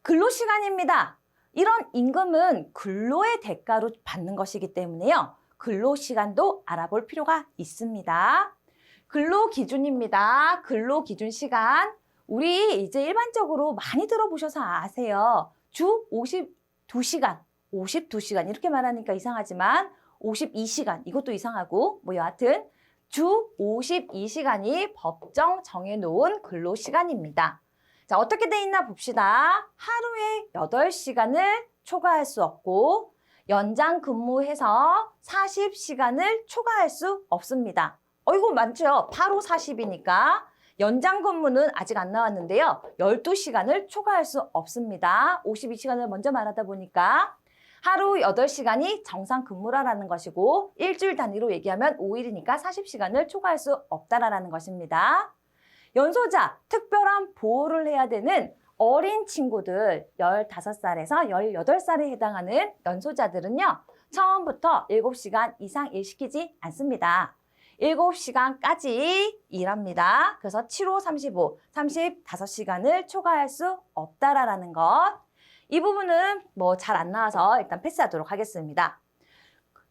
근로시간입니다. 이런 임금은 근로의 대가로 받는 것이기 때문에요. 근로시간도 알아볼 필요가 있습니다. 근로기준입니다. 근로기준시간. 우리 이제 일반적으로 많이 들어보셔서 아세요. 주 52시간, 52시간 이렇게 말하니까 이상하지만 52시간 이것도 이상하고 뭐 여하튼 주 52시간이 법정 정해놓은 근로시간입니다. 자, 어떻게 돼 있나 봅시다. 하루에 8시간을 초과할 수 없고 연장 근무해서 40시간을 초과할 수 없습니다. 이거 많죠? 바로 40이니까. 연장 근무는 아직 안 나왔는데요. 12시간을 초과할 수 없습니다. 52시간을 먼저 말하다 보니까 하루 8시간이 정상 근무라는 것이고 일주일 단위로 얘기하면 5일이니까 40시간을 초과할 수 없다라는 것입니다. 연소자, 특별한 보호를 해야 되는 어린 친구들 15살에서 18살에 해당하는 연소자들은요. 처음부터 7시간 이상 일시키지 않습니다. 7시간까지 일합니다. 그래서 7, 5, 35, 35시간을 초과할 수 없다라는 것. 이 부분은 뭐 잘 안 나와서 일단 패스하도록 하겠습니다.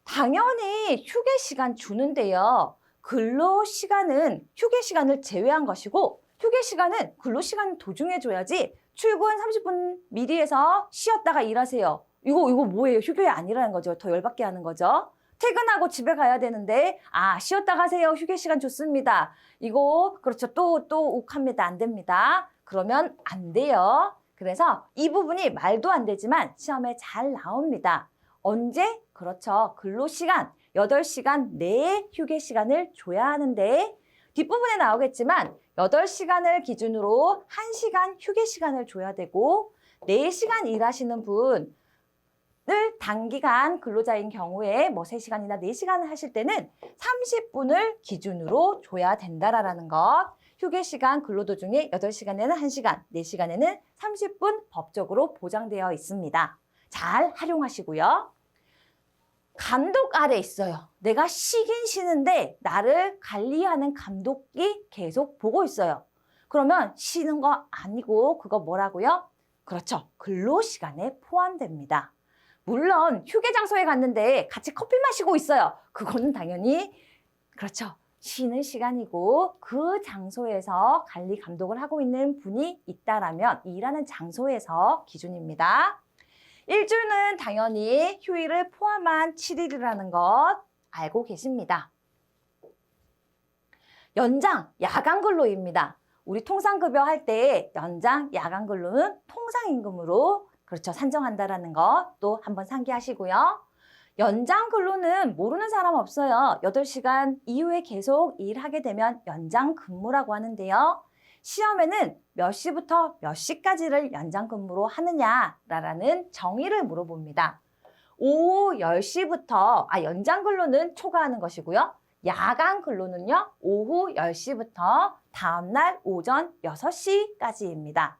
당연히 휴게 시간 주는데요. 근로시간은 휴게 시간을 제외한 것이고 휴게 시간은 근로시간 도중에 줘야지 출근 30분 미리 해서 쉬었다가 일하세요. 이거 뭐예요? 휴게 아니라는 거죠. 더 열받게 하는 거죠. 퇴근하고 집에 가야 되는데 쉬었다 가세요. 휴게 시간 좋습니다. 이거 그렇죠. 또 욱합니다. 안 됩니다. 그러면 안 돼요. 그래서 이 부분이 말도 안 되지만 시험에 잘 나옵니다. 언제? 그렇죠. 근로시간 8시간 내에 휴게 시간을 줘야 하는데 뒷부분에 나오겠지만 8시간을 기준으로 1시간 휴게 시간을 줘야 되고 4시간 일하시는 분을 단기간 근로자인 경우에 뭐 3시간이나 4시간을 하실 때는 30분을 기준으로 줘야 된다라는 것. 휴게 시간 근로도중에 8시간에는 1시간, 4시간에는 30분 법적으로 보장되어 있습니다. 잘 활용하시고요. 감독 아래 있어요. 내가 쉬긴 쉬는데 나를 관리하는 감독이 계속 보고 있어요. 그러면 쉬는 거 아니고 그거 뭐라고요? 그렇죠. 근로시간에 포함됩니다. 물론 휴게 장소에 갔는데 같이 커피 마시고 있어요. 그거는 당연히 그렇죠. 쉬는 시간이고 그 장소에서 관리 감독을 하고 있는 분이 있다라면 일하는 장소에서 기준입니다. 일주는 당연히 휴일을 포함한 7일이라는 것 알고 계십니다. 연장, 야간 근로입니다. 우리 통상급여 할 때 연장, 야간 근로는 통상임금으로 그렇죠. 산정한다라는 것 또 한번 상기하시고요. 연장 근로는 모르는 사람 없어요. 8시간 이후에 계속 일하게 되면 연장 근무라고 하는데요. 시험에는 몇 시부터 몇 시까지를 연장 근무로 하느냐라는 정의를 물어봅니다. 오후 10시부터, 연장 근로는 초과하는 것이고요. 야간 근로는요, 오후 10시부터 다음날 오전 6시까지입니다.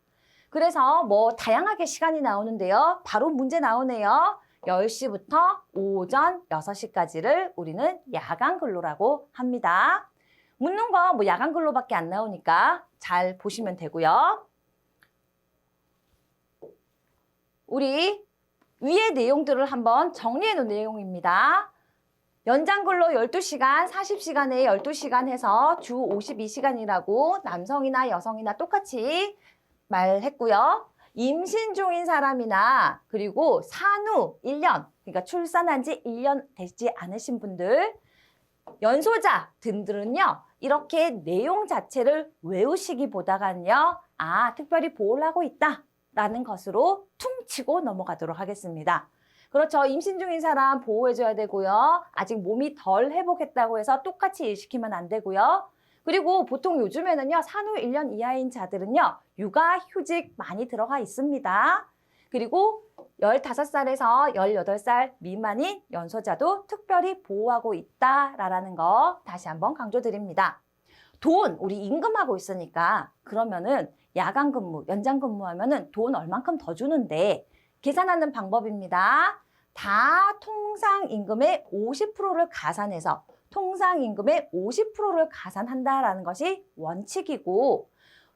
그래서 뭐 다양하게 시간이 나오는데요. 바로 문제 나오네요. 10시부터 오전 6시까지를 우리는 야간 근로라고 합니다. 묻는 거 뭐 야간 근로밖에 안 나오니까 잘 보시면 되고요. 우리 위의 내용들을 한번 정리해 놓은 내용입니다. 연장 근로 12시간, 40시간에 12시간 해서 주 52시간이라고 남성이나 여성이나 똑같이 말했고요. 임신 중인 사람이나 그리고 산후 1년, 그러니까 출산한 지 1년 되지 않으신 분들, 연소자 등들은요. 이렇게 내용 자체를 외우시기보다는요. 특별히 보호를 하고 있다라는 것으로 퉁치고 넘어가도록 하겠습니다. 그렇죠. 임신 중인 사람 보호해줘야 되고요. 아직 몸이 덜 회복했다고 해서 똑같이 일시키면 안 되고요. 그리고 보통 요즘에는요. 산후 1년 이하인 자들은요. 육아휴직 많이 들어가 있습니다. 그리고 15살에서 18살 미만인 연소자도 특별히 보호하고 있다라는 거 다시 한번 강조드립니다. 돈, 우리 임금하고 있으니까 그러면은 야간 근무, 연장 근무하면은 돈 얼만큼 더 주는데 계산하는 방법입니다. 다 통상임금의 50%를 가산해서 통상임금의 50%를 가산한다라는 것이 원칙이고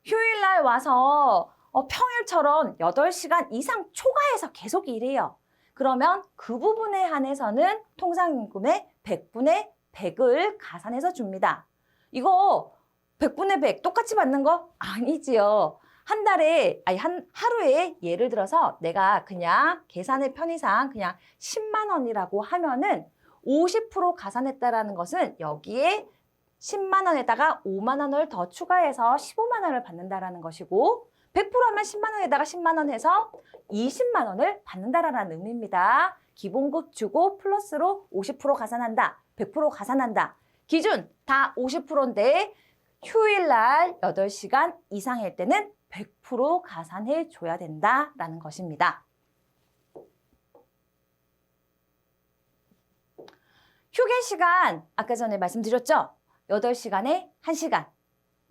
휴일날 와서 평일처럼 8시간 이상 초과해서 계속 일해요. 그러면 그 부분에 한해서는 통상임금의 100분의 100을 가산해서 줍니다. 이거 100분의 100 똑같이 받는 거 아니지요. 한 달에, 아니, 하루에 예를 들어서 내가 그냥 계산의 편의상 그냥 10만 원이라고 하면은 50% 가산했다라는 것은 여기에 10만 원에다가 5만 원을 더 추가해서 15만 원을 받는다라는 것이고 100% 하면 10만 원에다가 10만 원 해서 20만 원을 받는다라는 의미입니다. 기본급 주고 플러스로 50% 가산한다. 100% 가산한다. 기준 다 50%인데 휴일날 8시간 이상일 때는 100% 가산해 줘야 된다라는 것입니다. 휴게 시간 아까 전에 말씀드렸죠? 8시간에 1시간,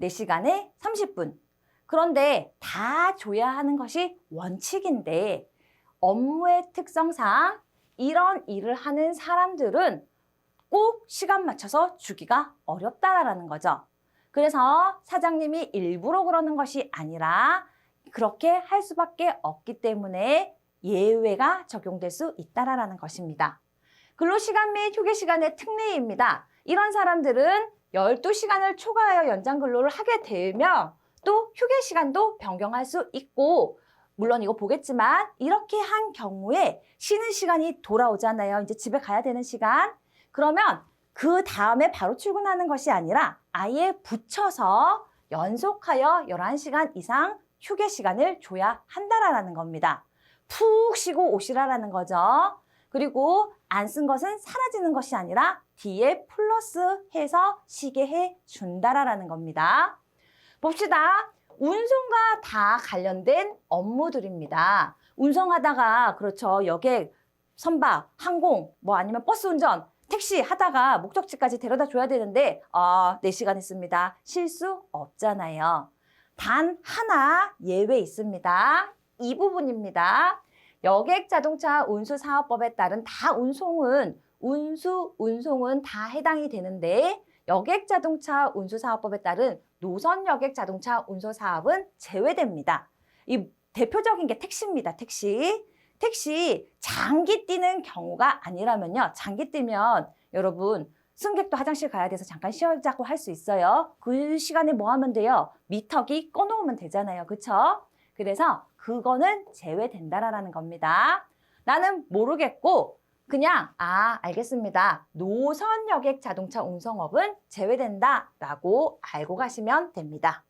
4시간에 30분. 그런데 다 줘야 하는 것이 원칙인데 업무의 특성상 이런 일을 하는 사람들은 꼭 시간 맞춰서 주기가 어렵다라는 거죠. 그래서 사장님이 일부러 그러는 것이 아니라 그렇게 할 수밖에 없기 때문에 예외가 적용될 수 있다라는 것입니다. 근로시간 및 휴게시간의 특례입니다. 이런 사람들은 12시간을 초과하여 연장 근로를 하게 되면 또 휴게시간도 변경할 수 있고 물론 이거 보겠지만 이렇게 한 경우에 쉬는 시간이 돌아오잖아요. 이제 집에 가야 되는 시간. 그러면 그 다음에 바로 출근하는 것이 아니라 아예 붙여서 연속하여 11시간 이상 휴게 시간을 줘야 한다라는 겁니다. 푹 쉬고 오시라라는 거죠. 그리고 안 쓴 것은 사라지는 것이 아니라 뒤에 플러스 해서 쉬게 해 준다라는 겁니다. 봅시다. 운송과 다 관련된 업무들입니다. 운송하다가 그렇죠. 여객, 선박, 항공, 뭐 아니면 버스 운전, 택시 하다가 목적지까지 데려다 줘야 되는데 4시간 했습니다. 쉴 수 없잖아요. 단 하나 예외 있습니다. 이 부분입니다. 여객자동차 운수사업법에 따른 다 운송은 운송은 다 해당이 되는데 여객자동차 운수사업법에 따른 노선여객자동차 운송사업은 제외됩니다. 이 대표적인 게 택시입니다. 택시 장기 뛰는 경우가 아니라면요. 장기 뛰면 여러분 승객도 화장실 가야 돼서 잠깐 쉬자고 할 수 있어요. 그 시간에 뭐 하면 돼요? 미터기 꺼놓으면 되잖아요. 그쵸? 그래서 그거는 제외된다라는 겁니다. 나는 모르겠고 그냥 알겠습니다. 노선여객 자동차 운송업은 제외된다라고 알고 가시면 됩니다.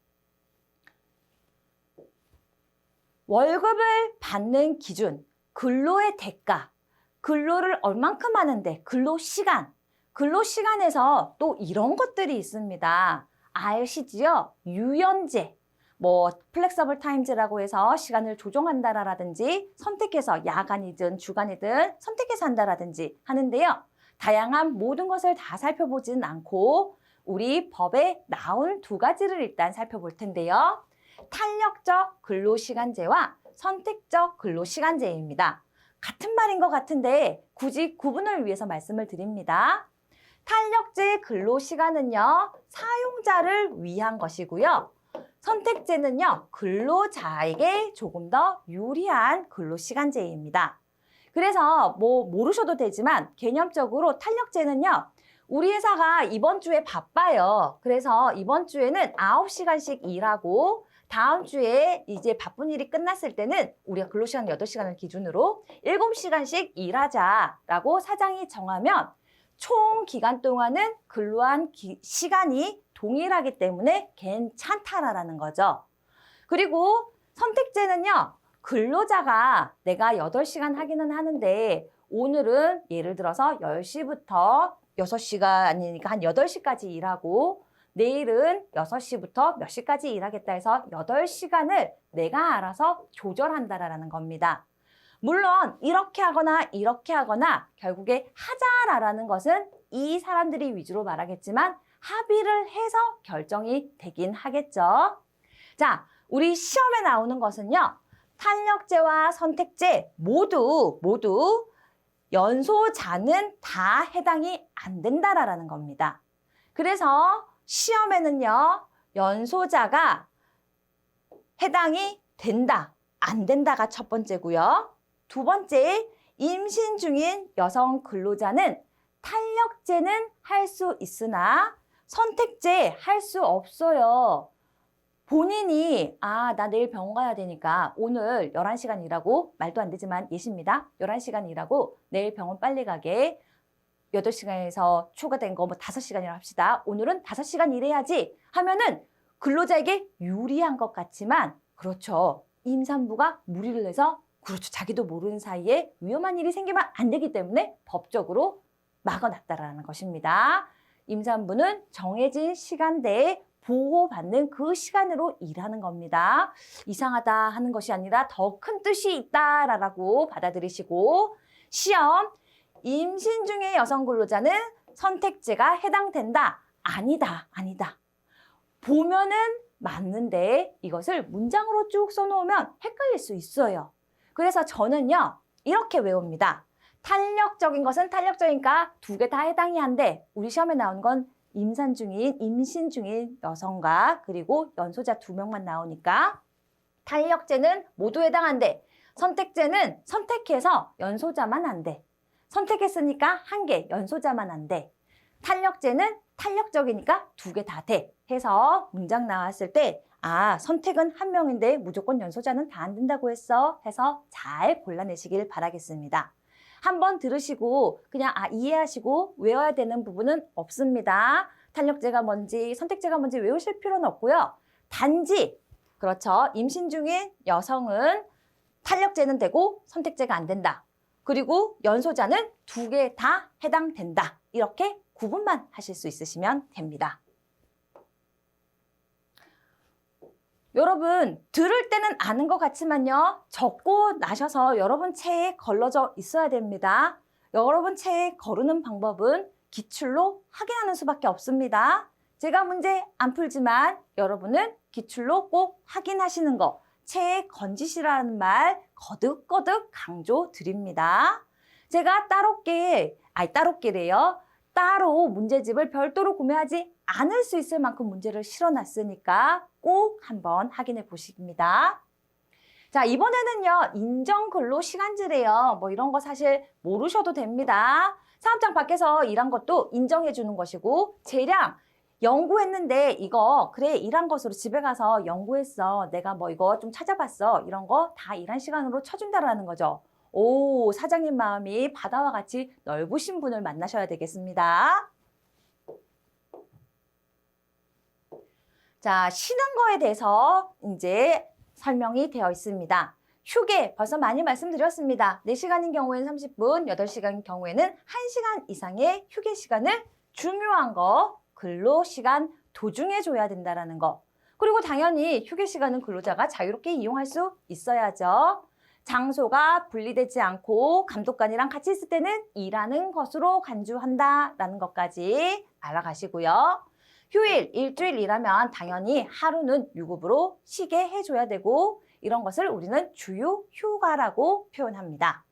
월급을 받는 기준, 근로의 대가, 근로를 얼만큼 하는데 근로시간에서 또 이런 것들이 있습니다. 아시지요? 유연제, 플렉서블 타임즈라고 해서 시간을 조정한다라든지 선택해서 야간이든 주간이든 선택해서 한다라든지 하는데요. 다양한 모든 것을 다 살펴보지는 않고 우리 법에 나온 2가지를 일단 살펴볼 텐데요. 탄력적 근로시간제와 선택적 근로시간제입니다. 같은 말인 것 같은데 굳이 구분을 위해서 말씀을 드립니다. 탄력제 근로시간은요, 사용자를 위한 것이고요. 선택제는요, 근로자에게 조금 더 유리한 근로시간제입니다. 그래서 모르셔도 되지만 개념적으로 탄력제는요, 우리 회사가 이번 주에 바빠요. 그래서 이번 주에는 9시간씩 일하고 다음 주에 이제 바쁜 일이 끝났을 때는 우리가 근로시간 8시간을 기준으로 7시간씩 일하자라고 사장이 정하면 총 기간 동안은 근로한 시간이 동일하기 때문에 괜찮다라는 거죠. 그리고 선택제는요. 근로자가 내가 8시간 하기는 하는데 오늘은 예를 들어서 10시부터 6시간이니까 한 8시까지 일하고 내일은 6시부터 몇 시까지 일하겠다 해서 8시간을 내가 알아서 조절한다라는 겁니다. 물론 이렇게 하거나 결국에 하자라는 것은 이 사람들이 위주로 말하겠지만 합의를 해서 결정이 되긴 하겠죠. 자, 우리 시험에 나오는 것은요. 탄력제와 선택제 모두 연소자는 다 해당이 안 된다라는 겁니다. 그래서 시험에는요. 연소자가 해당이 된다, 안 된다가 첫 번째고요. 두 번째, 임신 중인 여성 근로자는 탄력제는 할 수 있으나 선택제 할 수 없어요. 본인이 나 내일 병원 가야 되니까 오늘 11시간 일하고, 말도 안 되지만 예시입니다. 11시간 일하고 내일 병원 빨리 가게 8시간에서 추가된 거 5시간이라 합시다. 오늘은 5시간 일해야지 하면은 근로자에게 유리한 것 같지만, 그렇죠. 임산부가 무리를 해서, 그렇죠. 자기도 모르는 사이에 위험한 일이 생기면 안 되기 때문에 법적으로 막아놨다라는 것입니다. 임산부는 정해진 시간대에 보호받는 그 시간으로 일하는 겁니다. 이상하다 하는 것이 아니라 더 큰 뜻이 있다라고 받아들이시고, 시험, 임신 중의 여성 근로자는 선택제가 해당된다. 아니다, 아니다. 보면은 맞는데 이것을 문장으로 쭉 써놓으면 헷갈릴 수 있어요. 그래서 저는요, 이렇게 외웁니다. 탄력적인 것은 탄력적이니까 두 개 다 해당이 한데, 우리 시험에 나온 건 임신 중인 여성과 그리고 연소자 2명만 나오니까 탄력제는 모두 해당한데, 선택제는 선택해서 연소자만 안 돼. 선택했으니까 1개, 연소자만 안 돼. 탄력제는 탄력적이니까 2개 다 돼. 해서 문장 나왔을 때 선택은 1명인데 무조건 연소자는 다 안 된다고 했어. 해서 잘 골라내시길 바라겠습니다. 한번 들으시고 그냥 이해하시고 외워야 되는 부분은 없습니다. 탄력제가 뭔지, 선택제가 뭔지 외우실 필요는 없고요. 단지, 그렇죠. 임신 중인 여성은 탄력제는 되고 선택제가 안 된다. 그리고 연소자는 2개 다 해당된다. 이렇게 구분만 하실 수 있으시면 됩니다. 여러분, 들을 때는 아는 것 같지만요. 적고 나셔서 여러분 체에 걸러져 있어야 됩니다. 여러분 체에 거르는 방법은 기출로 확인하는 수밖에 없습니다. 제가 문제 안 풀지만 여러분은 기출로 꼭 확인하시는 거, 체에 건지시라는 말 거듭거듭 강조 드립니다. 제가 따로께래요. 따로 문제집을 별도로 구매하지 않을 수 있을 만큼 문제를 실어놨으니까 꼭 한번 확인해 보십니다. 자, 이번에는요, 인정근로시간제래요. 이런 거 사실 모르셔도 됩니다. 사업장 밖에서 일한 것도 인정해 주는 것이고, 재량, 연구했는데 이거 그래 일한 것으로 집에 가서 연구했어. 내가 이거 좀 찾아봤어. 이런 거 다 일한 시간으로 쳐준다라는 거죠. 오, 사장님 마음이 바다와 같이 넓으신 분을 만나셔야 되겠습니다. 자, 쉬는 거에 대해서 이제 설명이 되어 있습니다. 휴게, 벌써 많이 말씀드렸습니다. 4시간인 경우에는 30분, 8시간 경우에는 1시간 이상의 휴게 시간을 중요한 거, 근로시간 도중에 줘야 된다는 거. 그리고 당연히 휴게 시간은 근로자가 자유롭게 이용할 수 있어야죠. 장소가 분리되지 않고 감독관이랑 같이 있을 때는 일하는 것으로 간주한다라는 것까지 알아가시고요. 휴일, 일주일 일하면 당연히 하루는 유급으로 쉬게 해줘야 되고, 이런 것을 우리는 주요 휴가라고 표현합니다.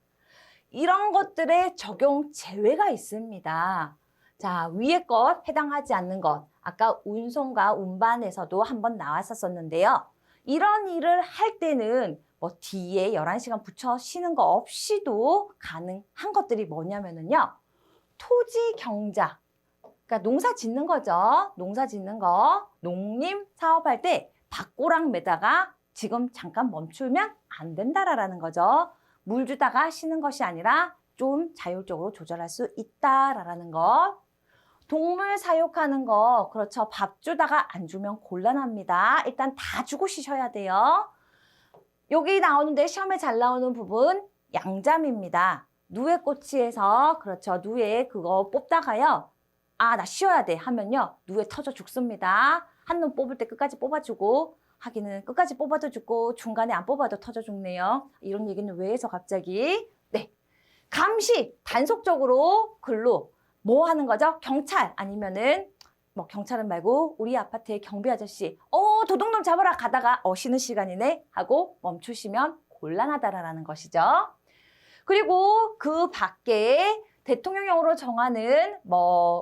이런 것들의 적용 제외가 있습니다. 자, 위에 것 해당하지 않는 것, 아까 운송과 운반에서도 한번 나왔었는데요. 이런 일을 할 때는 뒤에 11시간 붙여 쉬는 거 없이도 가능한 것들이 뭐냐면요. 토지 경작, 그러니까 농사 짓는 거죠. 농사 짓는 거, 농림 사업할 때 밭고랑 매다가 지금 잠깐 멈추면 안 된다라는 거죠. 물 주다가 쉬는 것이 아니라 좀 자율적으로 조절할 수 있다라는 것. 동물 사육하는 거, 그렇죠. 밥 주다가 안 주면 곤란합니다. 일단 다 주고 쉬셔야 돼요. 여기 나오는데 시험에 잘 나오는 부분, 양잠입니다. 누에꼬치에서, 그렇죠. 누에 그거 뽑다가요. 나 쉬어야 돼 하면요. 누에 터져 죽습니다. 한눈 뽑을 때 끝까지 뽑아주고, 하기는 끝까지 뽑아도 죽고 중간에 안 뽑아도 터져 죽네요. 이런 얘기는 왜 해서 갑자기? 네, 감시, 단속적으로 근로 뭐 하는 거죠? 경찰 아니면은 경찰은 말고 우리 아파트의 경비 아저씨 도둑놈 잡아라 가다가 쉬는 시간이네 하고 멈추시면 곤란하다라는 것이죠. 그리고 그 밖에 대통령령으로 정하는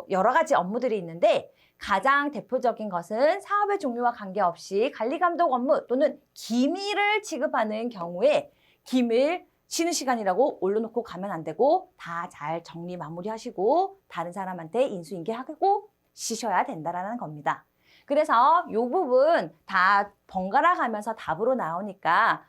여러 가지 업무들이 있는데, 가장 대표적인 것은 사업의 종류와 관계없이 관리감독 업무 또는 기밀을 취급하는 경우에 기밀 쉬는 시간이라고 올려놓고 가면 안 되고 다 잘 정리 마무리하시고 다른 사람한테 인수인계하고 쉬셔야 된다라는 겁니다. 그래서 이 부분 다 번갈아 가면서 답으로 나오니까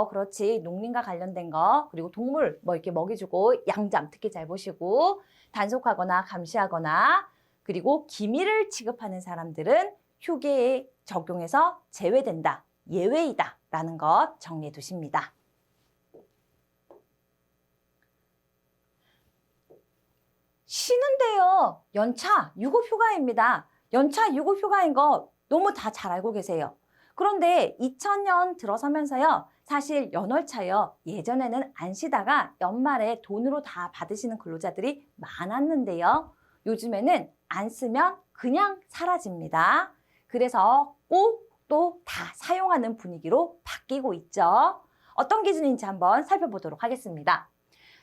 그렇지. 농림과 관련된 거 그리고 동물 뭐 이렇게 먹이주고 양잠 특히 잘 보시고 단속하거나 감시하거나 그리고 기밀을 취급하는 사람들은 휴계에 적용해서 제외된다, 예외이다 라는 것 정리해 두십니다. 쉬는데요. 연차 유급휴가입니다. 연차 유급휴가인 거 너무 다 잘 알고 계세요. 그런데 2000년 들어서면서요. 사실 연월차요. 예전에는 안 쉬다가 연말에 돈으로 다 받으시는 근로자들이 많았는데요. 요즘에는 안 쓰면 그냥 사라집니다. 그래서 꼭 또 다 사용하는 분위기로 바뀌고 있죠. 어떤 기준인지 한번 살펴보도록 하겠습니다.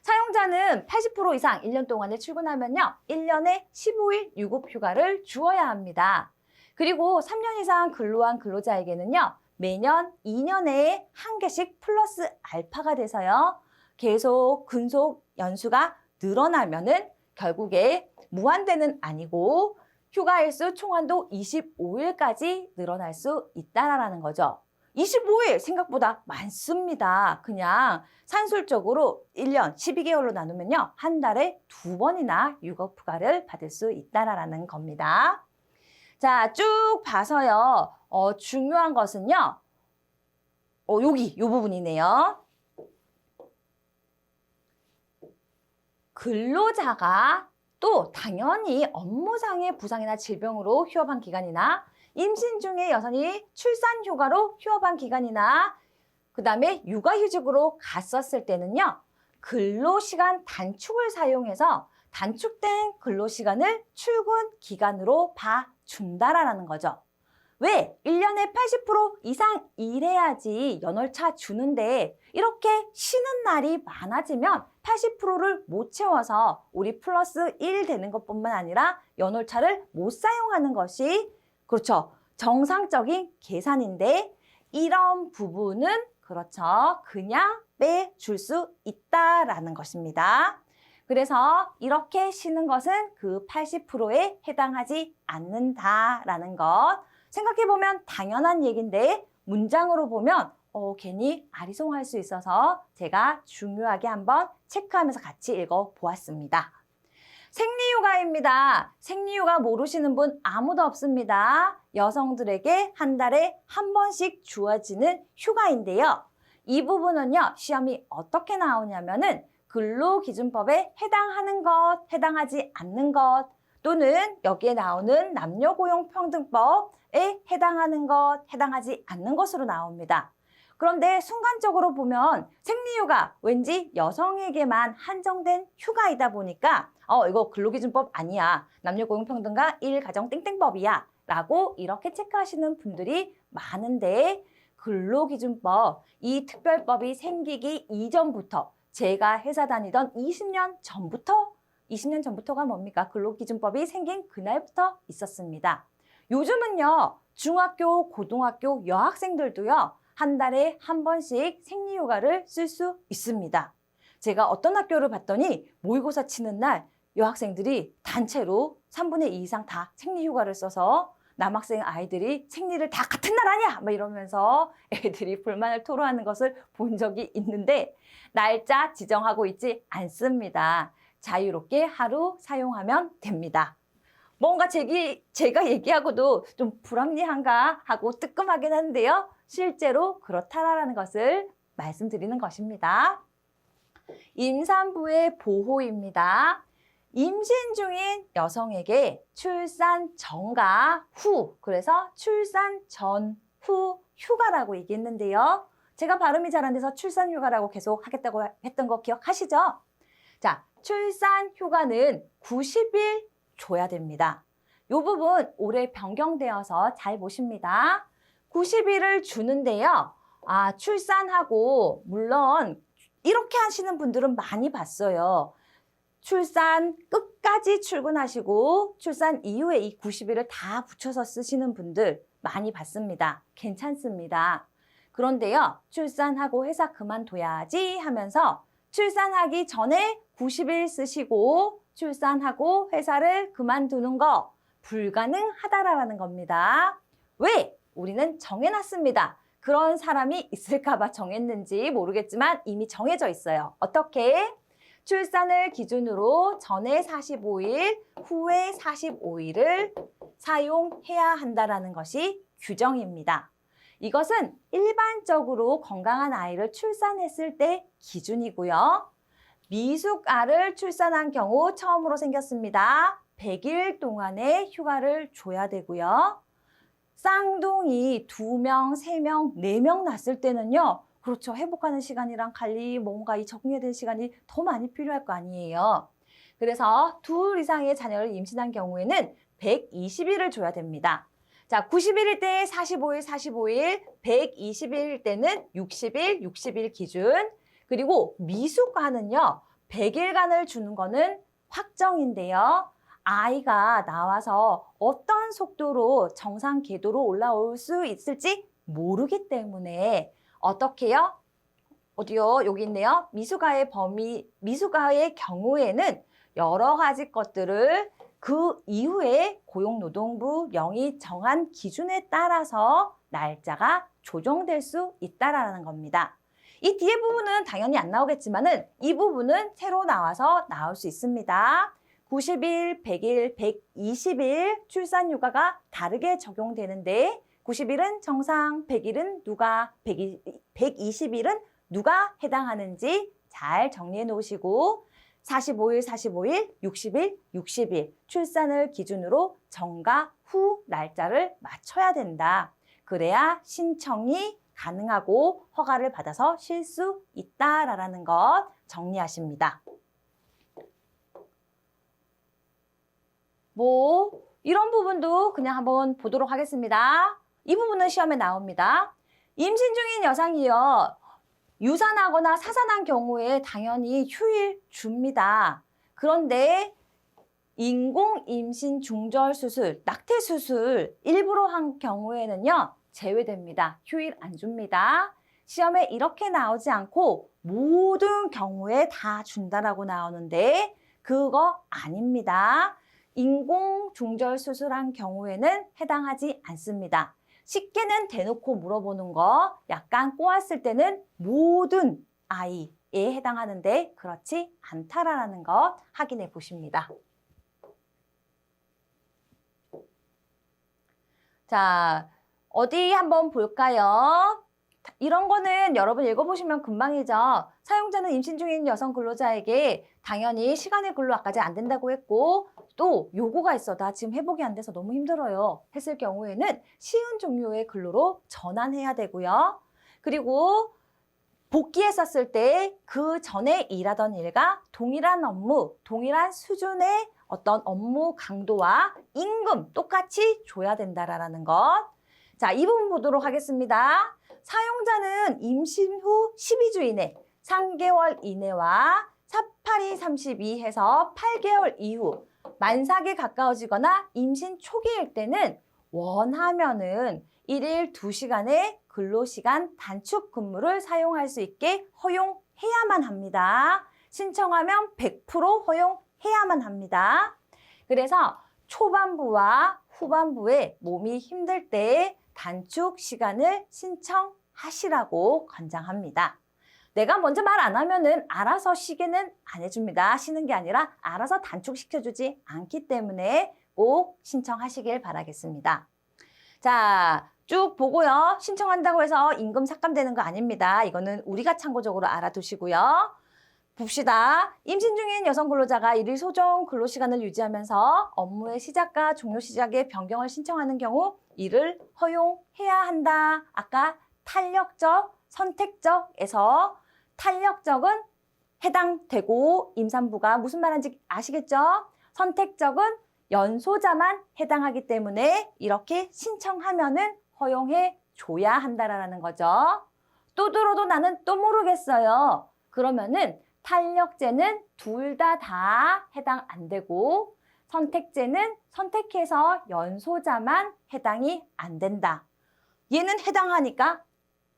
사용자는 80% 이상 1년 동안에 출근하면요. 1년에 15일 유급휴가를 주어야 합니다. 그리고 3년 이상 근로한 근로자에게는요. 매년 2년에 한 개씩 플러스 알파가 돼서요. 계속 근속 연수가 늘어나면은 결국에 무한대는 아니고 휴가일수 총한도 25일까지 늘어날 수 있다라는 거죠. 25일 생각보다 많습니다. 그냥 산술적으로 1년 12개월로 나누면요. 한 달에 2번이나 유급휴가를 받을 수 있다라는 겁니다. 자, 쭉 봐서요. 중요한 것은요. 이 부분이네요. 근로자가 또 당연히 업무상의 부상이나 질병으로 휴업한 기간이나 임신 중에 여성이 출산 휴가로 휴업한 기간이나 그다음에 육아휴직으로 갔었을 때는요. 근로시간 단축을 사용해서 단축된 근로시간을 출근 기간으로 봐준다라는 거죠. 왜? 1년에 80% 이상 일해야지 연월차 주는데 이렇게 쉬는 날이 많아지면 80%를 못 채워서 우리 플러스 1 되는 것뿐만 아니라 연월차를 못 사용하는 것이 그렇죠. 정상적인 계산인데 이런 부분은 그렇죠. 그냥 빼줄 수 있다라는 것입니다. 그래서 이렇게 쉬는 것은 그 80%에 해당하지 않는다라는 것. 생각해보면 당연한 얘기인데 문장으로 보면 괜히 아리송할 수 있어서 제가 중요하게 한번 체크하면서 같이 읽어보았습니다. 생리휴가입니다. 생리휴가 모르시는 분 아무도 없습니다. 여성들에게 한 달에 한 번씩 주어지는 휴가인데요. 이 부분은요, 시험이 어떻게 나오냐면은 근로기준법에 해당하는 것, 해당하지 않는 것, 또는 여기에 나오는 남녀고용평등법에 해당하는 것, 해당하지 않는 것으로 나옵니다. 그런데 순간적으로 보면 생리휴가 왠지 여성에게만 한정된 휴가이다 보니까 이거 근로기준법 아니야. 남녀고용평등과 1가정 땡땡법이야. 라고 이렇게 체크하시는 분들이 많은데 근로기준법, 이 특별법이 생기기 이전부터 제가 회사 다니던 20년 전부터가 뭡니까? 근로기준법이 생긴 그날부터 있었습니다. 요즘은요, 중학교, 고등학교 여학생들도요, 한 달에 한 번씩 생리휴가를 쓸 수 있습니다. 제가 어떤 학교를 봤더니 모의고사 치는 날 여학생들이 단체로 3분의 2 이상 다 생리휴가를 써서 남학생 아이들이 생리를 다 같은 날 하냐? 막 이러면서 애들이 불만을 토로하는 것을 본 적이 있는데 날짜 지정하고 있지 않습니다. 자유롭게 하루 사용하면 됩니다. 뭔가 제가 얘기하고도 좀 불합리한가 하고 뜨끔하긴 한데요. 실제로 그렇다라는 것을 말씀드리는 것입니다. 임산부의 보호입니다. 임신 중인 여성에게 출산 전과 후, 그래서 출산 전, 후 휴가라고 얘기했는데요. 제가 발음이 잘 안 돼서 출산 휴가라고 계속 하겠다고 했던 거 기억하시죠? 자, 출산 휴가는 90일 줘야 됩니다. 이 부분 올해 변경되어서 잘 보십니다. 90일을 주는데요. 출산하고 물론 이렇게 하시는 분들은 많이 봤어요. 출산 끝까지 출근하시고 출산 이후에 이 90일을 다 붙여서 쓰시는 분들 많이 봤습니다. 괜찮습니다. 그런데요, 출산하고 회사 그만둬야지 하면서 출산하기 전에 90일 쓰시고 출산하고 회사를 그만두는 거 불가능하다라는 겁니다. 왜? 우리는 정해놨습니다. 그런 사람이 있을까봐 정했는지 모르겠지만 이미 정해져 있어요. 어떻게? 출산을 기준으로 전에 45일, 후에 45일을 사용해야 한다는 것이 규정입니다. 이것은 일반적으로 건강한 아이를 출산했을 때 기준이고요. 미숙아를 출산한 경우 처음으로 생겼습니다. 100일 동안의 휴가를 줘야 되고요. 쌍둥이 2명, 3명, 4명 낳았을 때는요. 그렇죠. 회복하는 시간이랑 관리, 뭔가 이 적응해야 될 시간이 더 많이 필요할 거 아니에요. 그래서 2 이상의 자녀를 임신한 경우에는 120일을 줘야 됩니다. 자, 90일일 때 45일, 45일, 120일일 때는 60일, 60일 기준. 그리고 미숙아는요, 100일간을 주는 거는 확정인데요. 아이가 나와서 어떤 속도로 정상 궤도로 올라올 수 있을지 모르기 때문에 어떻게 해요? 어디요? 여기 있네요. 미숙아의 경우에는 여러 가지 것들을 그 이후에 고용노동부 영이 정한 기준에 따라서 날짜가 조정될 수 있다라는 겁니다. 이 뒤에 부분은 당연히 안 나오겠지만은 이 부분은 새로 나와서 나올 수 있습니다. 90일, 100일, 120일 출산휴가가 다르게 적용되는데 90일은 정상, 100일은 120일은 누가 해당하는지 잘 정리해 놓으시고 45일, 45일, 60일, 60일 출산을 기준으로 전과 후 날짜를 맞춰야 된다. 그래야 신청이 가능하고 허가를 받아서 쉴 수 있다라는 것 정리하십니다. 이런 부분도 그냥 한번 보도록 하겠습니다. 이 부분은 시험에 나옵니다. 임신 중인 여성이요. 유산하거나 사산한 경우에 당연히 휴일 줍니다. 그런데 인공 임신 중절 수술, 낙태 수술 일부러 한 경우에는요. 제외됩니다. 휴일 안 줍니다. 시험에 이렇게 나오지 않고 모든 경우에 다 준다라고 나오는데 그거 아닙니다. 인공 중절 수술한 경우에는 해당하지 않습니다. 쉽게는 대놓고 물어보는 거 약간 꼬았을 때는 모든 아이에 해당하는데 그렇지 않다라는 것 확인해 보십니다. 자, 어디 한번 볼까요? 이런 거는 여러분 읽어보시면 금방이죠. 사용자는 임신 중인 여성 근로자에게 당연히 시간의 근로 아까지 안 된다고 했고 또 요구가 있어. 나 지금 회복이 안 돼서 너무 힘들어요. 했을 경우에는 쉬운 종류의 근로로 전환해야 되고요. 그리고 복귀했었을 때 그 전에 일하던 일과 동일한 업무, 동일한 수준의 어떤 업무 강도와 임금 똑같이 줘야 된다라는 것. 자, 이 부분 보도록 하겠습니다. 사용자는 임신 후 12주 이내, 3개월 이내와 48이32 해서 8개월 이후 만삭에 가까워지거나 임신 초기일 때는 원하면은 1일 2시간의 근로시간 단축 근무를 사용할 수 있게 허용해야만 합니다. 신청하면 100% 허용해야만 합니다. 그래서 초반부와 후반부에 몸이 힘들 때 단축 시간을 신청하시라고 권장합니다. 내가 먼저 말 안 하면은 알아서 쉬게는 안 해줍니다. 쉬는 게 아니라 알아서 단축시켜주지 않기 때문에 꼭 신청하시길 바라겠습니다. 자, 쭉 보고요. 신청한다고 해서 임금 삭감되는 거 아닙니다. 이거는 우리가 참고적으로 알아두시고요. 봅시다. 임신 중인 여성 근로자가 일일 소정 근로시간을 유지하면서 업무의 시작과 종료 시작의 변경을 신청하는 경우 이를 허용해야 한다. 아까 탄력적, 선택적에서 탄력적은 해당되고 임산부가 무슨 말인지 아시겠죠? 선택적은 연소자만 해당하기 때문에 이렇게 신청하면은 허용해 줘야 한다라는 거죠. 또 들어도 나는 또 모르겠어요. 그러면은 탄력제는 둘 다 해당 안 되고 선택제는 선택해서 연소자만 해당이 안 된다. 얘는 해당하니까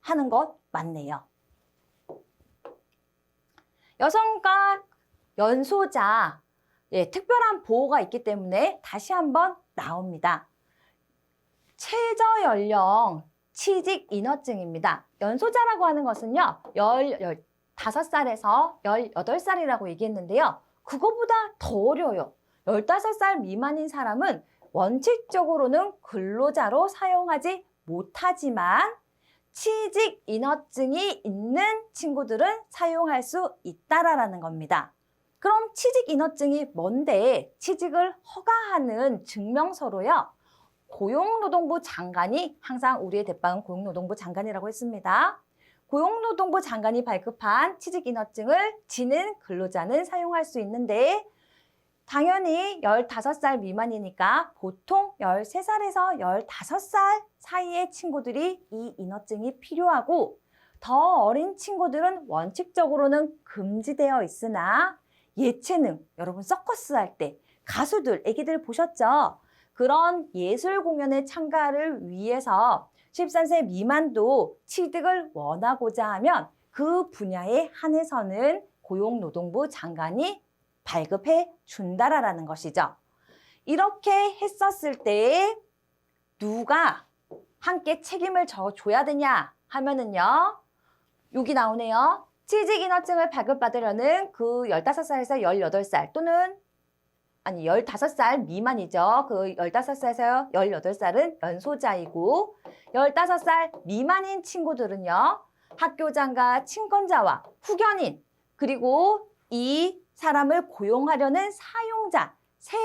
하는 것 맞네요. 여성과 연소자, 특별한 보호가 있기 때문에 다시 한번 나옵니다. 최저 연령 취직 인허증입니다. 연소자라고 하는 것은요, 15살에서 18살이라고 얘기했는데요. 그거보다 더 어려요. 15살 미만인 사람은 원칙적으로는 근로자로 사용하지 못하지만 취직 인허증이 있는 친구들은 사용할 수 있다라는 겁니다. 그럼 취직 인허증이 뭔데? 취직을 허가하는 증명서로요. 고용노동부 장관이, 항상 우리의 대빵은 고용노동부 장관이라고 했습니다. 고용노동부 장관이 발급한 취직 인허증을 지닌 근로자는 사용할 수 있는데 당연히 15살 미만이니까 보통 13살에서 15살 사이의 친구들이 이 인허증이 필요하고 더 어린 친구들은 원칙적으로는 금지되어 있으나 예체능, 여러분 서커스 할 때 가수들, 애기들 보셨죠? 그런 예술 공연에 참가를 위해서 13세 미만도 취득을 원하고자 하면 그 분야에 한해서는 고용노동부 장관이 발급해 준다라는 것이죠. 이렇게 했었을 때 누가 함께 책임을 져줘야 되냐 하면은요. 여기 나오네요. 취직인허증을 발급받으려는 그 15살에서 18살 또는 15살 미만이죠. 그 15살에서 18살은 연소자이고 15살 미만인 친구들은요. 학교장과 친권자와 후견인 그리고 이 사람을 고용하려는 사용자, 세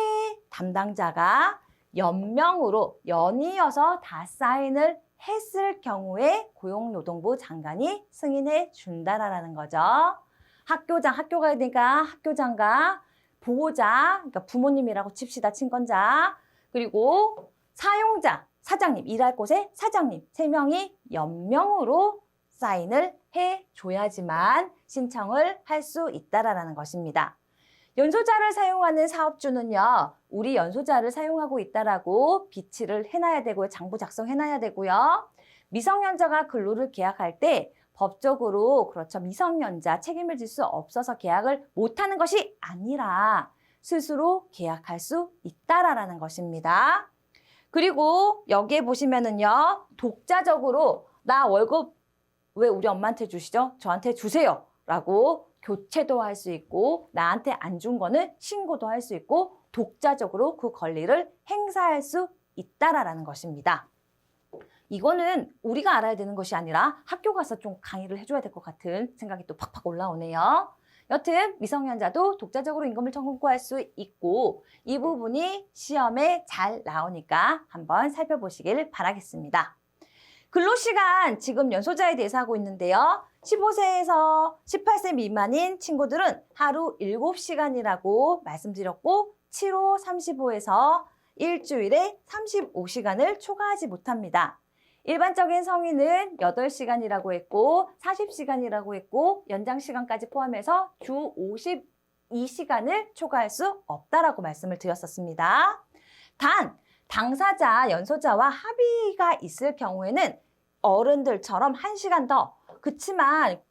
담당자가 연명으로 연이어서 다 사인을 했을 경우에 고용노동부 장관이 승인해 준다라는 거죠. 학교장, 학교 가야 되니까 학교장과 보호자, 그러니까 부모님이라고 칩시다, 친권자. 그리고 사용자, 사장님, 일할 곳에 사장님 3명이 연명으로 사인을 해줘야지만 신청을 할 수 있다라는 것입니다. 연소자를 사용하는 사업주는요. 우리 연소자를 사용하고 있다라고 비치를 해놔야 되고요. 장부 작성해놔야 되고요. 미성년자가 근로를 계약할 때 법적으로 그렇죠. 미성년자 책임을 질 수 없어서 계약을 못하는 것이 아니라 스스로 계약할 수 있다라는 것입니다. 그리고 여기에 보시면은요. 독자적으로 나 월급 왜 우리 엄마한테 주시죠? 저한테 주세요. 라고 교체도 할 수 있고 나한테 안 준 거는 신고도 할 수 있고 독자적으로 그 권리를 행사할 수 있다라는 것입니다. 이거는 우리가 알아야 되는 것이 아니라 학교 가서 좀 강의를 해줘야 될 것 같은 생각이 또 팍팍 올라오네요. 여튼 미성년자도 독자적으로 임금을 청구할 수 있고 이 부분이 시험에 잘 나오니까 한번 살펴보시길 바라겠습니다. 근로시간 지금 연소자에 대해서 하고 있는데요. 15세에서 18세 미만인 친구들은 하루 7시간이라고 말씀드렸고 7호 35에서 일주일에 35시간을 초과하지 못합니다. 일반적인 성인은 8시간이라고 했고 40시간이라고 했고 연장시간까지 포함해서 주 52시간을 초과할 수 없다라고 말씀을 드렸었습니다. 단 당사자, 연소자와 합의가 있을 경우에는 어른들처럼 1시간 더 그치만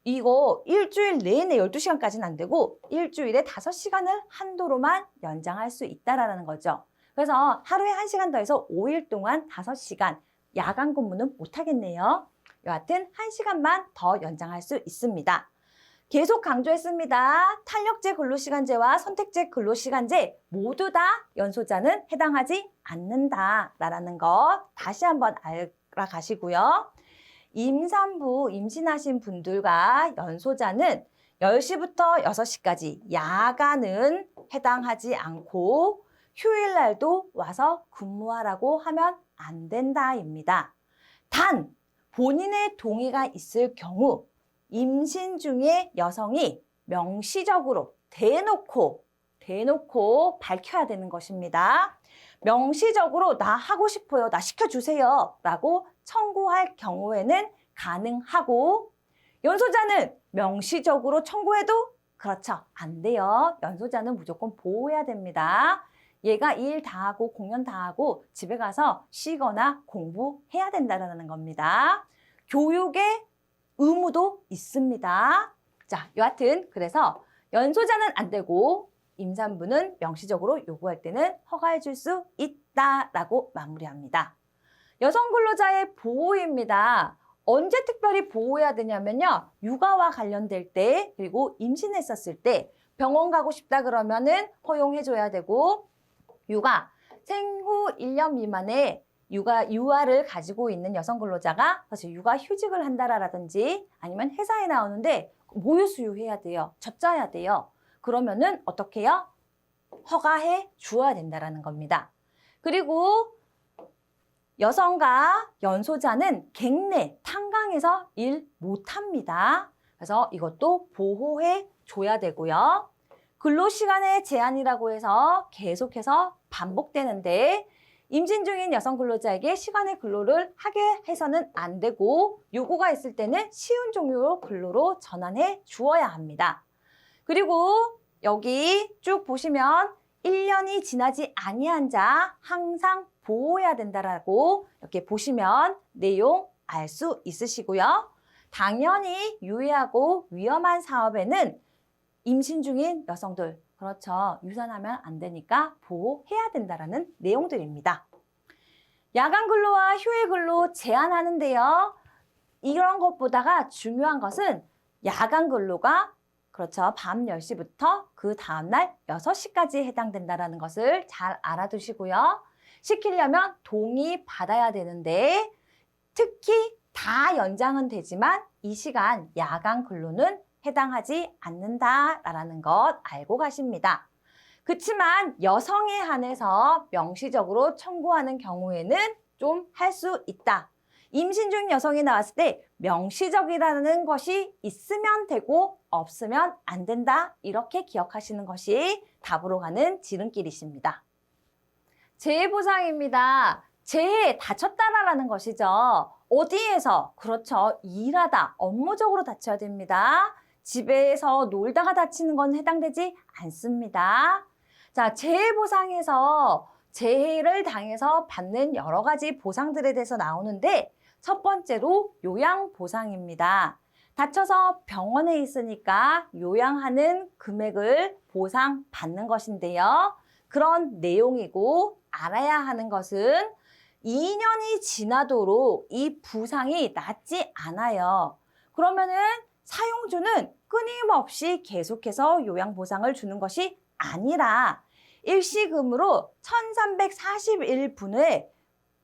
이거 일주일 내내 12시간까지는 안 되고 일주일에 5시간을 한도로만 연장할 수 있다라는 거죠. 그래서 하루에 1시간 더해서 5일 동안 5시간 야간 근무는 못하겠네요. 여하튼 1시간만 더 연장할 수 있습니다. 계속 강조했습니다. 탄력제 근로시간제와 선택제 근로시간제 모두 다 연소자는 해당하지 않는다라는 거 다시 한번 알아가시고요. 임산부, 임신하신 분들과 연소자는 10시부터 6시까지 야간은 해당하지 않고 휴일날도 와서 근무하라고 하면 안 된다입니다. 단 본인의 동의가 있을 경우 임신 중에 여성이 명시적으로 대놓고 밝혀야 되는 것입니다. 명시적으로 나 하고 싶어요. 나 시켜주세요. 라고 청구할 경우에는 가능하고 연소자는 명시적으로 청구해도 그렇죠. 안 돼요. 연소자는 무조건 보호해야 됩니다. 얘가 일 다 하고 공연 다 하고 집에 가서 쉬거나 공부해야 된다는 겁니다. 교육의 의무도 있습니다. 자, 여하튼 그래서 연소자는 안 되고 임산부는 명시적으로 요구할 때는 허가해 줄 수 있다라고 마무리합니다. 여성 근로자의 보호입니다. 언제 특별히 보호해야 되냐면요. 육아와 관련될 때 그리고 임신했었을 때 병원 가고 싶다 그러면은 허용해 줘야 되고 육아, 생후 1년 미만의 유아를 가지고 있는 여성 근로자가 사실 육아 휴직을 한다라든지 아니면 회사에 나오는데 모유 수유해야 돼요. 젖자야 돼요. 그러면은 어떻게 해요? 허가해 주어야 된다라는 겁니다. 그리고 여성과 연소자는 객내, 탄광에서 일 못합니다. 그래서 이것도 보호해 줘야 되고요. 근로시간의 제한이라고 해서 계속해서 반복되는데 임신 중인 여성 근로자에게 시간의 근로를 하게 해서는 안 되고 요구가 있을 때는 쉬운 종류로 근로로 전환해 주어야 합니다. 그리고 여기 쭉 보시면 1년이 지나지 아니한 자 항상 보호해야 된다라고 이렇게 보시면 내용 알 수 있으시고요. 당연히 유해하고 위험한 사업에는 임신 중인 여성들, 그렇죠. 유산하면 안 되니까 보호해야 된다라는 내용들입니다. 야간 근로와 휴일 근로 제한하는데요. 이런 것보다가 중요한 것은 야간 근로가 그렇죠. 밤 10시부터 그 다음날 6시까지 해당된다는 것을 잘 알아두시고요. 시키려면 동의 받아야 되는데 특히 다 연장은 되지만 이 시간 야간 근로는 해당하지 않는다라는 것 알고 가십니다. 그렇지만 여성에 한해서 명시적으로 청구하는 경우에는 좀 할 수 있다. 임신 중 여성이 나왔을 때 명시적이라는 것이 있으면 되고 없으면 안 된다. 이렇게 기억하시는 것이 답으로 가는 지름길이십니다. 재해 보상입니다. 재해 다쳤다라는 것이죠. 어디에서? 그렇죠. 일하다, 업무적으로 다쳐야 됩니다. 집에서 놀다가 다치는 건 해당되지 않습니다. 자, 재해 보상에서 재해를 당해서 받는 여러 가지 보상들에 대해서 나오는데 첫 번째로 요양보상입니다. 다쳐서 병원에 있으니까 요양하는 금액을 보상받는 것인데요. 그런 내용이고 알아야 하는 것은 2년이 지나도록 이 부상이 낫지 않아요. 그러면은 사용주는 끊임없이 계속해서 요양보상을 주는 것이 아니라 일시금으로 1341분의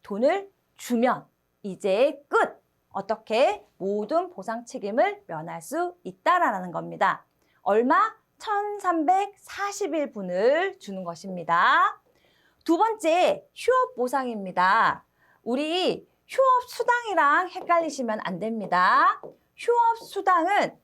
돈을 주면 이제 끝! 어떻게 모든 보상 책임을 면할 수 있다라는 겁니다. 얼마? 1341분을 주는 것입니다. 두 번째, 휴업 보상입니다. 우리 휴업 수당이랑 헷갈리시면 안 됩니다. 휴업 수당은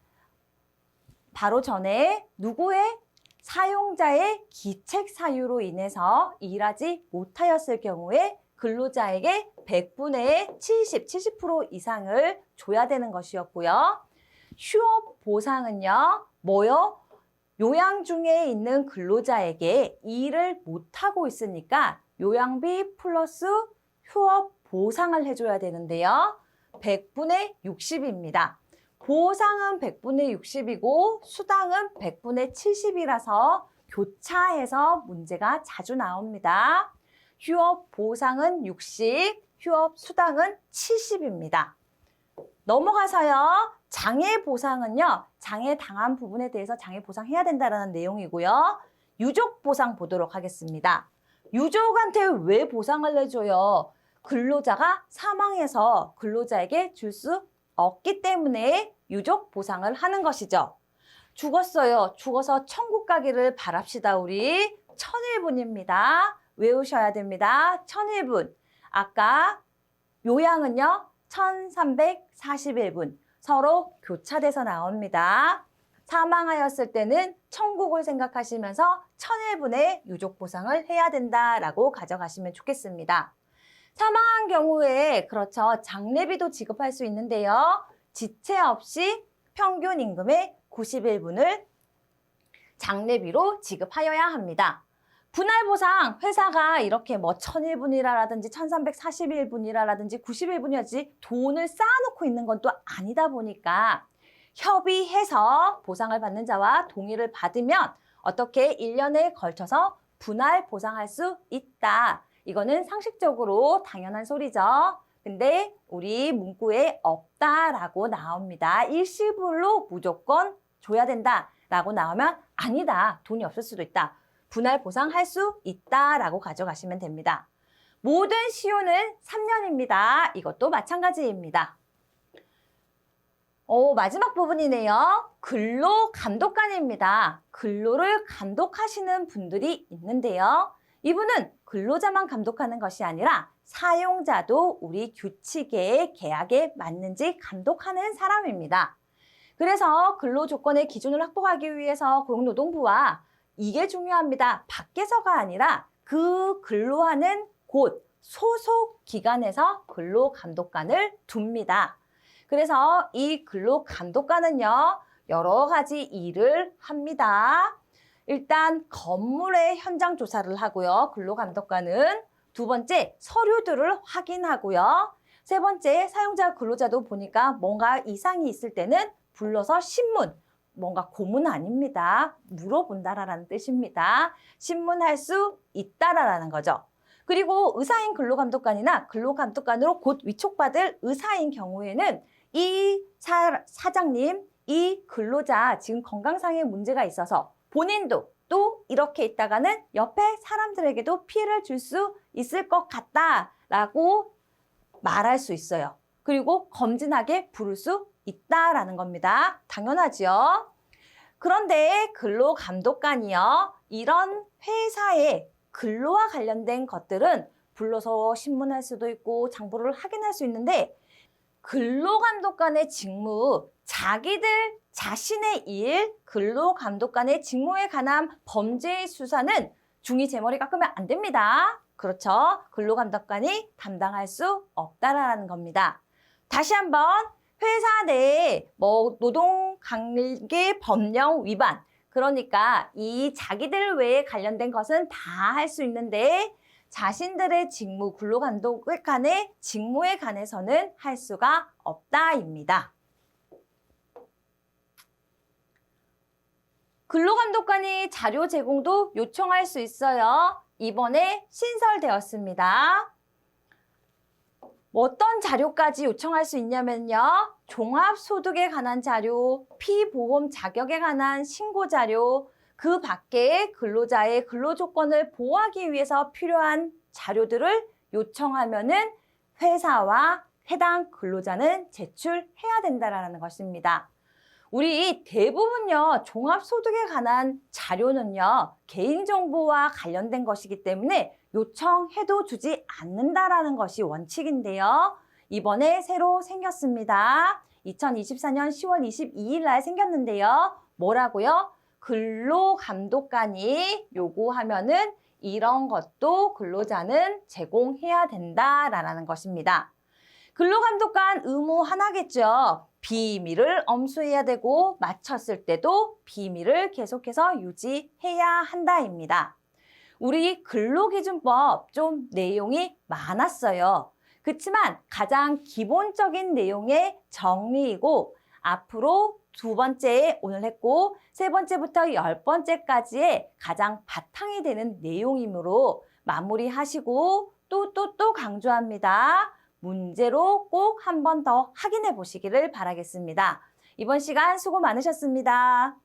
바로 전에 누구의? 사용자의 기책 사유로 인해서 일하지 못하였을 경우에 근로자에게 100분의 70% 이상을 줘야 되는 것이었고요. 휴업 보상은요, 뭐요? 요양 중에 있는 근로자에게 일을 못하고 있으니까 요양비 플러스 휴업 보상을 해줘야 되는데요. 100분의 60입니다. 보상은 100분의 60이고 수당은 100분의 70이라서 교차해서 문제가 자주 나옵니다. 휴업 보상은 60, 휴업 수당은 70입니다. 넘어가서요. 장애 보상은요. 장애 당한 부분에 대해서 장애 보상해야 된다는 내용이고요. 유족 보상 보도록 하겠습니다. 유족한테 왜 보상을 해줘요? 근로자가 사망해서 근로자에게 줄 수 없기 때문에 유족 보상을 하는 것이죠. 죽었어요. 죽어서 천국 가기를 바랍시다. 우리 1001분입니다. 외우셔야 됩니다. 1001분. 아까 요양은요. 1341분. 서로 교차돼서 나옵니다. 사망하였을 때는 천국을 생각하시면서 1001분의 유족 보상을 해야 된다라고 가져가시면 좋겠습니다. 사망한 경우에 그렇죠. 장례비도 지급할 수 있는데요. 지체 없이 평균 임금의 91분을 장례비로 지급하여야 합니다. 분할보상 회사가 이렇게 뭐 1001분이라든지 1341분이라든지 91분이라든지 돈을 쌓아놓고 있는 건 또 아니다 보니까 협의해서 보상을 받는 자와 동의를 받으면 어떻게 1년에 걸쳐서 분할 보상할 수 있다. 이거는 상식적으로 당연한 소리죠. 근데 우리 문구에 없다라고 나옵니다. 일시불로 무조건 줘야 된다라고 나오면 아니다. 돈이 없을 수도 있다. 분할 보상할 수 있다라고 가져가시면 됩니다. 모든 시효는 3년입니다. 이것도 마찬가지입니다. 마지막 부분이네요. 근로감독관입니다. 근로를 감독하시는 분들이 있는데요. 이분은 근로자만 감독하는 것이 아니라 사용자도 우리 규칙에 계약에 맞는지 감독하는 사람입니다. 그래서 근로조건의 기준을 확보하기 위해서 고용노동부와 이게 중요합니다. 밖에서가 아니라 그 근로하는 곳, 소속 기관에서 근로감독관을 둡니다. 그래서 이 근로감독관은요, 여러 가지 일을 합니다. 일단 건물의 현장 조사를 하고요. 근로감독관은 두 번째 서류들을 확인하고요. 세 번째 사용자 근로자도 보니까 뭔가 이상이 있을 때는 불러서 신문, 뭔가 고문 아닙니다. 물어본다라는 뜻입니다. 신문할 수 있다라는 거죠. 그리고 의사인 근로감독관이나 근로감독관으로 곧 위촉받을 의사인 경우에는 이 사장님, 이 근로자 지금 건강상의 문제가 있어서 본인도 또 이렇게 있다가는 옆에 사람들에게도 피해를 줄 수 있을 것 같다라고 말할 수 있어요. 그리고 검진하게 부를 수 있다라는 겁니다. 당연하지요. 그런데 근로감독관이요. 이런 회사의 근로와 관련된 것들은 불러서 신문할 수도 있고 장부를 확인할 수 있는데 근로감독관의 직무, 자기들 자신의 일, 근로감독관의 직무에 관한 범죄의 수사는 중이 제 머리 깎으면 안 됩니다. 그렇죠? 근로감독관이 담당할 수 없다라는 겁니다. 다시 한번 회사 내에 노동관계 법령 위반, 그러니까 이 자기들 외에 관련된 것은 다 할 수 있는데 자신들의 직무, 근로감독관의 직무에 관해서는 할 수가 없다입니다. 근로감독관이 자료 제공도 요청할 수 있어요. 이번에 신설되었습니다. 어떤 자료까지 요청할 수 있냐면요. 종합소득에 관한 자료, 피보험 자격에 관한 신고 자료, 그 밖에 근로자의 근로조건을 보호하기 위해서 필요한 자료들을 요청하면은 회사와 해당 근로자는 제출해야 된다는 것입니다. 우리 대부분요, 종합소득에 관한 자료는요, 개인정보와 관련된 것이기 때문에 요청해도 주지 않는다라는 것이 원칙인데요. 이번에 새로 생겼습니다. 2024년 10월 22일 날 생겼는데요. 뭐라고요? 근로감독관이 요구하면은 이런 것도 근로자는 제공해야 된다라는 것입니다. 근로감독관 의무 하나겠죠. 비밀을 엄수해야 되고 마쳤을 때도 비밀을 계속해서 유지해야 한다입니다. 우리 근로기준법 좀 내용이 많았어요. 그렇지만 가장 기본적인 내용의 정리이고 앞으로 두 번째에 오늘 했고 세 번째부터 10번째까지의 가장 바탕이 되는 내용이므로 마무리하시고 또 강조합니다. 문제로 꼭 한 번 더 확인해 보시기를 바라겠습니다. 이번 시간 수고 많으셨습니다.